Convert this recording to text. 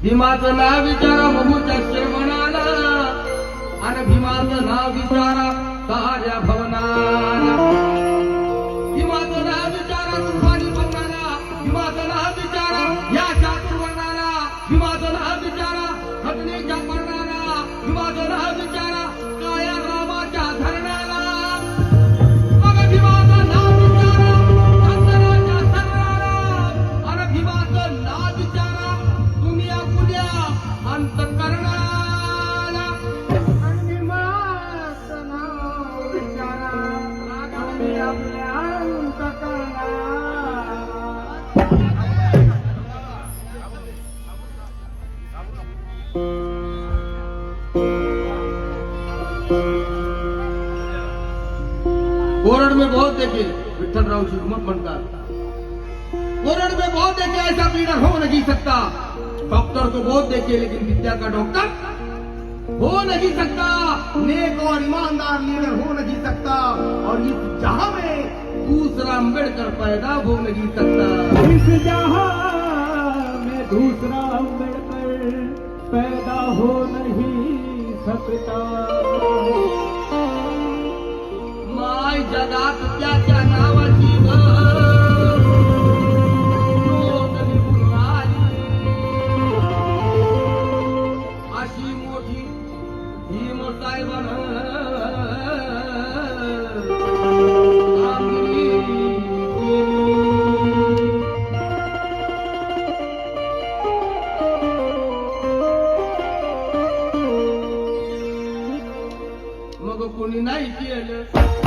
भीमाचं नाव विचारा बघूच्या श्रवणाला आणि भीमाचं नाव विचारा साऱ्या भवनाला भीमाचं नाव विचारा तुफानी भवनाला भीमाचं नाव विचारा या चातुर्वर्णाला भीमाचं नाव विचारा घटनेच्या पर्णाला भीमाचं नाव विचारा काया रामाच्या धरणाला मग भीमाचं नाव विचारा चंदनाच्या सरणाला आणि भीमाचं नाव विचारा तुम्ही आपल्या अंतःकरणाला आणि भीमाचं नाव विचारा तुम्ही आपल्या अंतःकरणाला कोरड़ में बहुत देखे विठ्ठलराव शिवमत बनकर कोरड़ में बहुत देखे ऐसा लीडर हो नहीं सकता डॉक्टर को बहुत देखे लेकिन विद्या का डॉक्टर हो नहीं सकता नेक और ईमानदार लीडर हो नहीं सकता और इस जहां में दूसरा अम्बेडकर पैदा हो नहीं सकता इस जहां में दूसरा अम्बेडकर पैदा हो नहीं सकता माय जगात त्याच्या नावाची अशी मोठी भीम मग कोणी नाही केलं